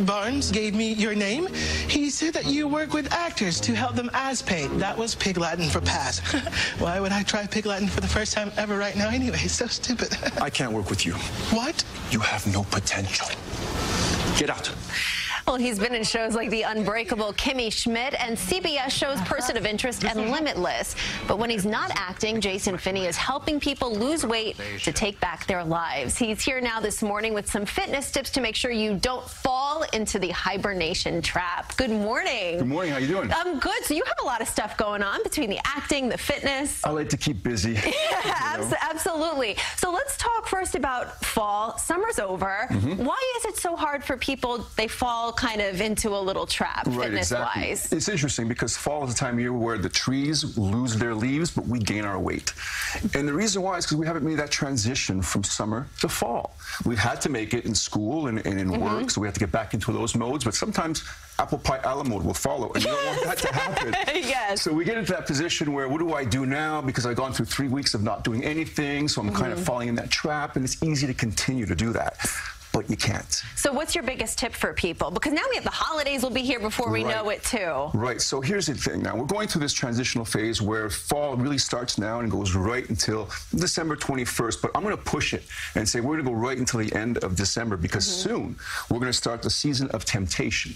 Barnes gave me your name. He said that you work with actors to help them as paid. That was Pig Latin for pass. Why would I try Pig Latin for the first time ever right now anyway? It's so stupid. I can't work with you. What? You have no potential. Get out. Well, he's been in shows like The Unbreakable Kimmy Schmidt and CBS shows Person of Interest and Limitless. But when he's not acting, Jasson Finney is helping people lose weight to take back their lives. He's here now this morning with some fitness tips to make sure you don't fall into the hibernation trap. Good morning. Good morning. How you doing? I'm good. So you have a lot of stuff going on between the acting, the fitness. I like to keep busy. Yeah, absolutely. So let's talk first about fall. Summer's over. Why is it so hard for people? They fall kind of into a little trap, right, fitness-wise. Exactly. It's interesting because fall is the time of year where the trees lose their leaves, but we gain our weight. And the reason why is because we haven't made that transition from summer to fall. We've had to make it in school and in work, so we have to get back into those modes. But sometimes apple pie a la mode will follow, and you don't want that to happen. Yes. So we get into that position where, what do I do now? Because I've gone through 3 weeks of not doing anything, so I'm kind of falling in that trap, and it's easy to continue to do that. But you can't. So what's your biggest tip for people? Because now we have the holidays will be here before we know it too. Right, so here's the thing now. We're going through this transitional phase where fall really starts now and goes right until December 21st, but I'm gonna push it and say we're gonna go right until the end of December because soon we're gonna start the season of temptation.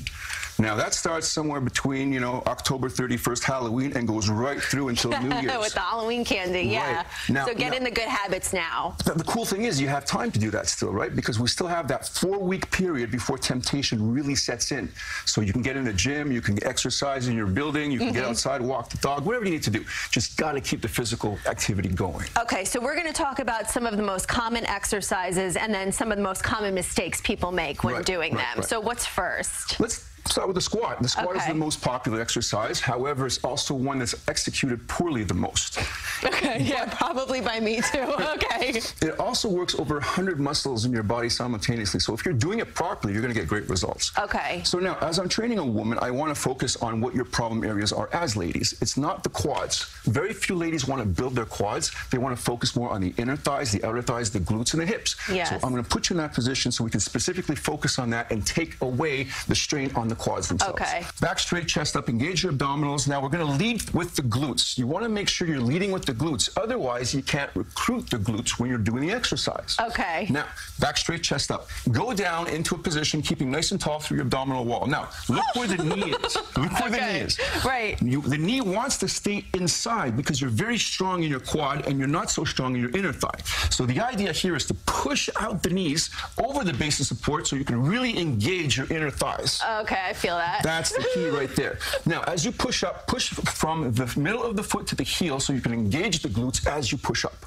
Now that starts somewhere between, you know, October 31st, Halloween, and goes right through until New Year's. With the Halloween candy, yeah. Right. Now, so get in the good habits now. The cool thing is you have time to do that still, right? Because we still have that 4-week period before temptation really sets in. So you can get in the gym, you can exercise in your building, you can get outside, walk the dog, whatever you need to do. Just got to keep the physical activity going. Okay, so we're going to talk about some of the most common exercises and then some of the most common mistakes people make when doing them. So what's first? Let's start with the squat. The squat is the most popular exercise. However, it's also one that's executed poorly the most. Okay, yeah, probably by me too. Okay. It also works over 100 muscles in your body simultaneously. So if you're doing it properly, you're going to get great results. Okay. So now, as I'm training a woman, I want to focus on what your problem areas are as ladies. It's not the quads. Very few ladies want to build their quads. They want to focus more on the inner thighs, the outer thighs, the glutes, and the hips. Yes. So I'm going to put you in that position so we can specifically focus on that and take away the strain on the quads themselves. Okay. Back straight, chest up, engage your abdominals. Now we're going to lead with the glutes. You want to make sure you're leading with the glutes. Otherwise, you can't recruit the glutes when you're doing the exercise. Okay. Now, back straight, chest up. Go down into a position, keeping nice and tall through your abdominal wall. Now, look where the knee is. Look where the knee is. Right. The knee wants to stay inside because you're very strong in your quad and you're not so strong in your inner thigh. So the idea here is to push out the knees over the base of support so you can really engage your inner thighs. Okay, I feel that. That's the key right there. Now, as you push up, push from the middle of the foot to the heel so you can engage the glutes as you push up.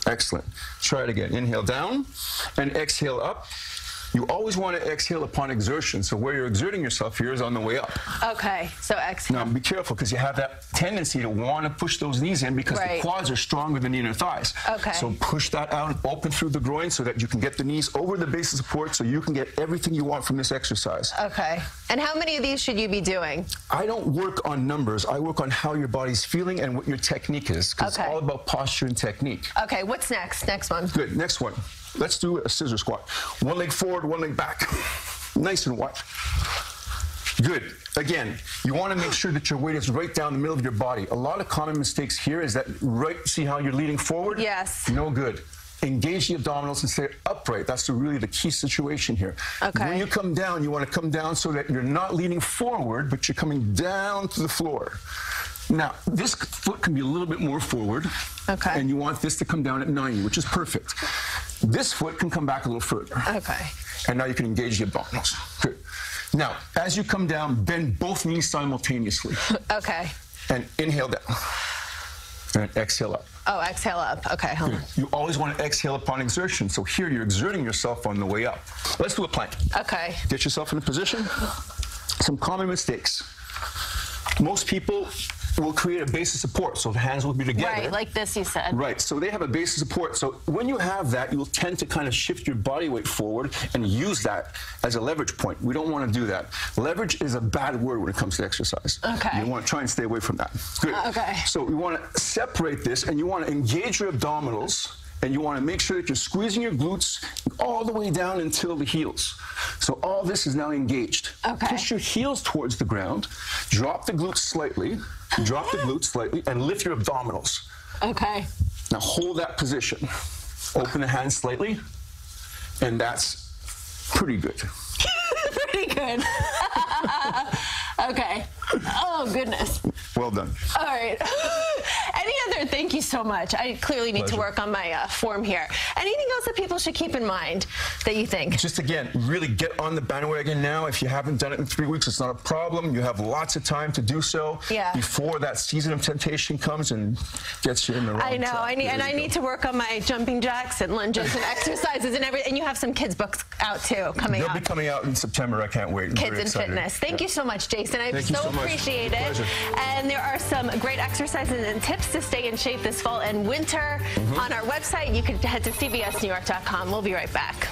Excellent. Try it again. Inhale down and exhale up. You always want to exhale upon exertion. So where you're exerting yourself here is on the way up. Okay, so exhale. Now be careful because you have that tendency to want to push those knees in because the quads are stronger than the inner thighs. Okay. So push that out, open through the groin so that you can get the knees over the base of support so you can get everything you want from this exercise. Okay. And how many of these should you be doing? I don't work on numbers. I work on how your body's feeling and what your technique is because it's all about posture and technique. Okay, what's next? Next one. Good. Next one. Let's do a scissor squat. One leg forward, one leg back. Nice and wide. Good. Again, you want to make sure that your weight is right down the middle of your body. A lot of common mistakes here is that see how you're leaning forward? Yes. No good. Engage the abdominals and stay upright. That's really the key situation here. Okay. When you come down, you want to come down so that you're not leaning forward, but you're coming down to the floor. Now, this foot can be a little bit more forward. Okay. And you want this to come down at 90, which is perfect. This foot can come back a little further. Okay. And now you can engage the abdominals. Good. Now, as you come down, bend both knees simultaneously. Okay. And inhale down. And exhale up. Oh, exhale up. Okay, hold on. You always want to exhale upon exertion. So here you're exerting yourself on the way up. Let's do a plank. Okay. Get yourself in a position. Some common mistakes. Most people will create a base of support, so the hands will be together. Right, like this you said. Right, so they have a base of support. So when you have that, you'll tend to kind of shift your body weight forward and use that as a leverage point. We don't want to do that. Leverage is a bad word when it comes to exercise. Okay. You want to try and stay away from that. Good. Okay. So we want to separate this, and you want to engage your abdominals and you want to make sure that you're squeezing your glutes all the way down until the heels. So all this is now engaged. Okay. Push your heels towards the ground, drop the glutes slightly, and lift your abdominals. Okay. Now hold that position. Open the hands slightly, and that's pretty good. Pretty good. Okay. Oh, goodness. Well done. All right. Any other, thank you so much. I clearly need to work on my form here. Anything else that people should keep in mind that you think? Just again, really get on the bandwagon now. If you haven't done it in 3 weeks, it's not a problem. You have lots of time to do so before that season of temptation comes and gets you in the wrong I know. track. I need to work on my jumping jacks and lunges and exercises and everything. And you have some kids' books out too coming out. They'll be coming out in September. I can't wait. Kids and Fitness. Thank you so much, Jasson. I so appreciate it. And there are some great exercises and tips to stay in shape this fall and winter on our website. You can head to cbsnewyork.com. We'll be right back.